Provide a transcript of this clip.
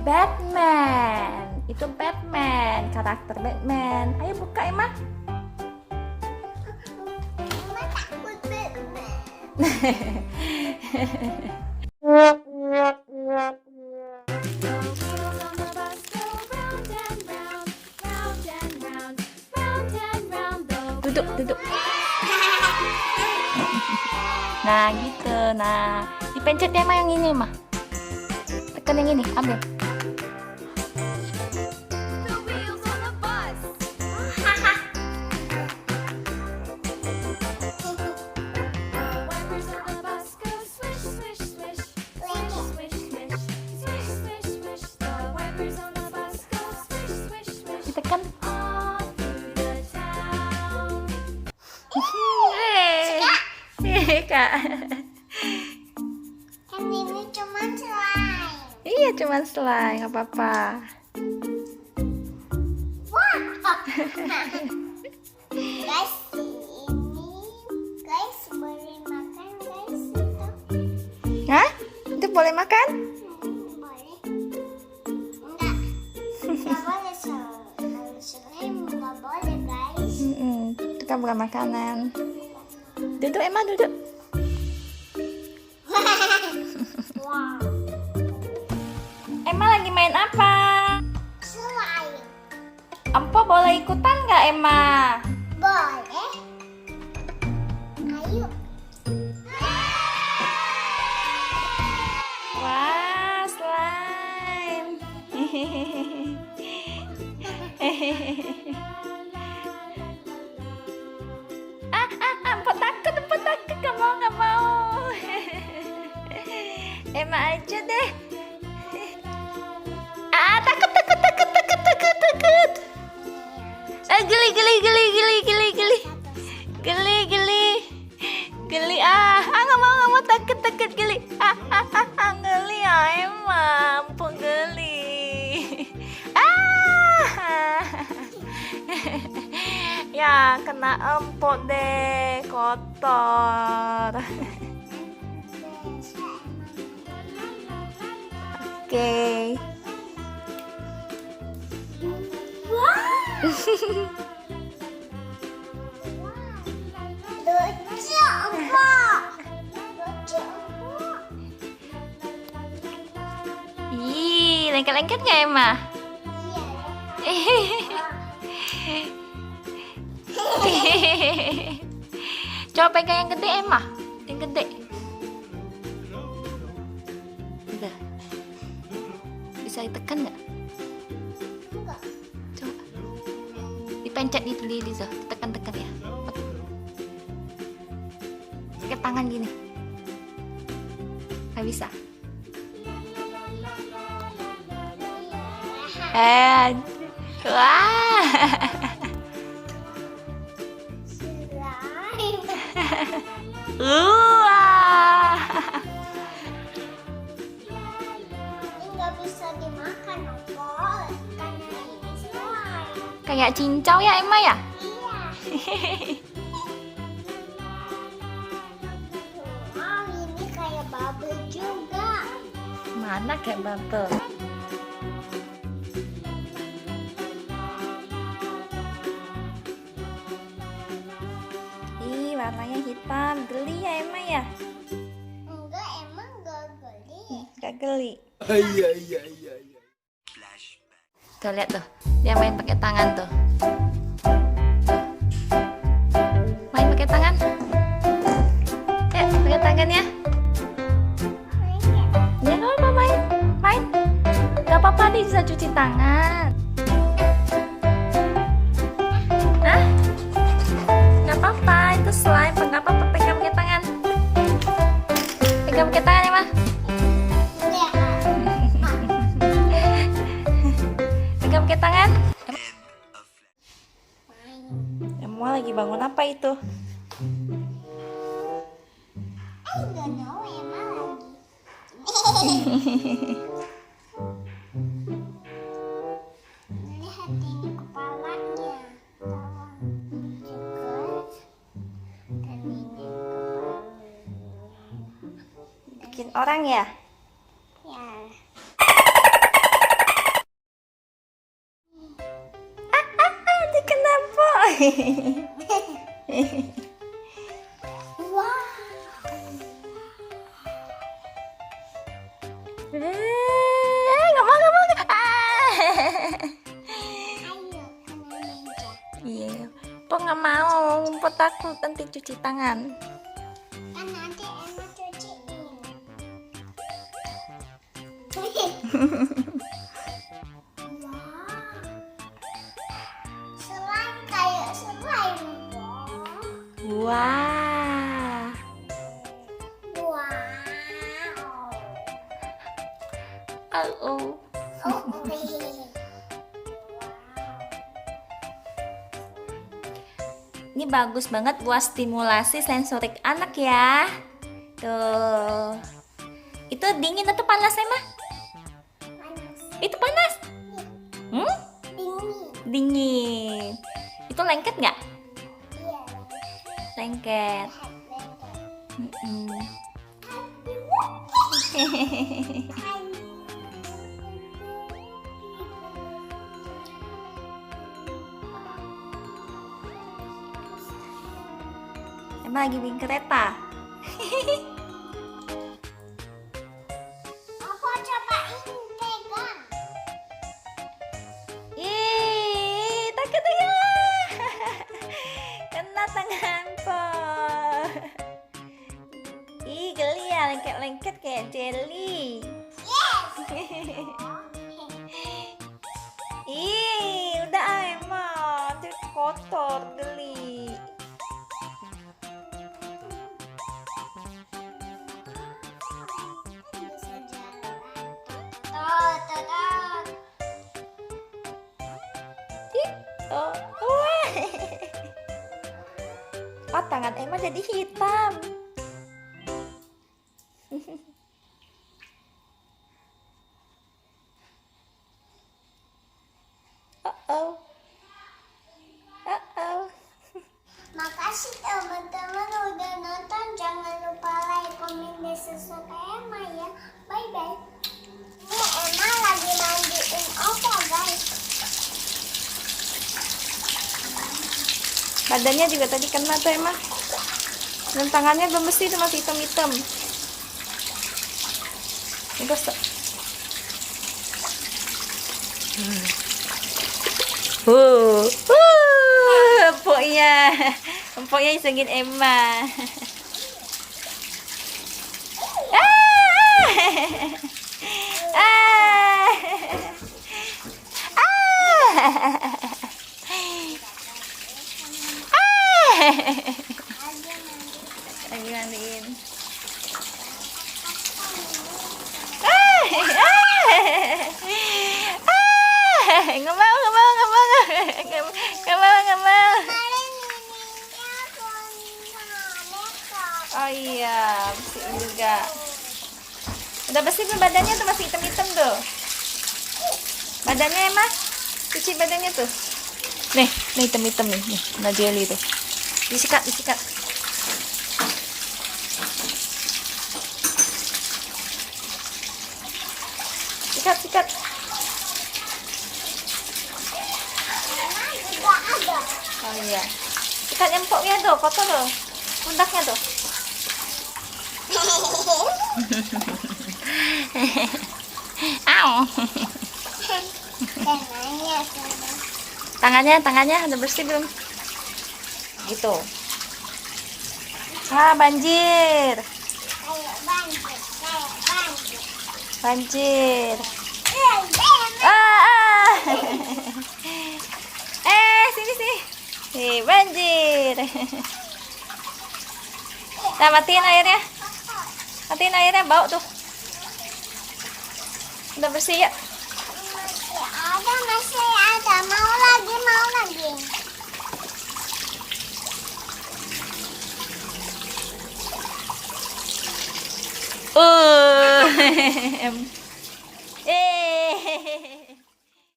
Batman. Itu Batman, karakter Batman. Ayo buka Emma. Emma takut Batman. Duduk, duduk. Nah, gitu. Nah, dipencet ya, Emma, yang ini, Emma. Tekan yang ini, ambil. Ditekan. Kak. Kan ini cuma slime. Iya, cuman slime, nggak apa-apa. Wah. Guys, ini guys boleh makan guys itu. Hah? Itu boleh makan? Boleh. Enggak. Enggak boleh kalau slime enggak boleh guys. Itu kan bukan makanan. Duduk, Emma, duduk. Wow. Emma lagi main apa? Slime. Empo boleh ikutan nggak, Emma? Boleh. Ayo. Wah, slime. Empo takut, nggak mau. Emma aja deh. Takut. Geli. Nggak mau, takut geli. Geli ya, Emma. Empo geli. Ya, kena empuk deh, kotor. Oke. Lucu empok. Lucu empok. Ih, lengket-lengket nggak, Emma? Coba pegang yang gede, Emma. Yang gede. Udah. Bisa ditekan nggak? Enggak. Coba. Dipencet di Liza. Tekan-tekan ya. Pakai tangan gini. Nggak bisa. Wah. Slime. Wah. Ini nggak bisa dimakan, empok. Karena ini slime. Kayak cincau ya, Emma ya? Iya. Wow, ini kayak bubble juga. Mana kayak bubble? Ih, warnanya hitam. Geli ya, Emma ya? Enggak, emang gak geli. Gak geli. Iya. Tuh, lihat tuh. Dia main pakai tangan tuh. Main pakai tangan. Ya, pakai tangan ya. Ya, nggak apa main. Gak apa-apa, dia bisa cuci tangan. Hah? Gak apa-apa, itu slime. Gak apa-apa, pegang pakai tangan. Pegang pakai tangan ya, Ma. Pegang pakai tangan. Emma lagi bangun apa itu? I don't know, emang lagi. Lihat ini kepalanya. Cekat. Dan ini kepalanya. Bikin orang ya? Ya. Wah. Nggak mau. Ayo, kena meja. Iya, Po nggak mau, Po takut nanti cuci tangan. Kan nanti Emma cuciin. Wah. Slime kayak slime. Wah, Wow. oh. Oh, Ini bagus banget buat stimulasi sensorik anak ya. Tuh. Itu dingin atau panas emang? panas. Itu panas. Hmm? Dingin. Dingin. Itu lengket nggak? Iya. Lengket. Lengket. Mm-mm. Emang lagi bikin kereta. Aku cobain pegang. Ih, takut ya. Kena tangan Po. Ih, geli ya, lengket-lengket kayak jelly. Ih, udah emang, itu kotor, geli. Bisa jalan. Tuh. Ih, oh, wah. Oh, tangan Emma jadi hitam. Oh. Makasih teman-teman udah nonton. Jangan lupa like, komen, dan subscribe Emma ya. Bye-bye. Ini Emma lagi mandiin Opa guys. Badannya juga tadi kena tuh Emma. Dan tangannya belum bersih tuh, masih hitam-hitam. Ini gosok. Empoknya isengin Emma. Lagi mandiin. Nggak mau. Oh iya, bersihin juga. Udah bersih belum badannya tuh, masih hitam-hitam tuh. Badannya Emma, cuci badannya tuh. Nih hitam-hitam nih, kena jelly tuh. Disikat. Sikat. Juga ada. Oh iya. Sikat empoknya tuh, kotor tuh. Pundaknya tuh. Au. Tangannya udah bersih belum? Gitu. Banjir. Kayak banjir. Banjir. Sini. Banjir. Nah, matiin airnya, bau tuh. Udah bersih ya? Masih ada. Mau lagi.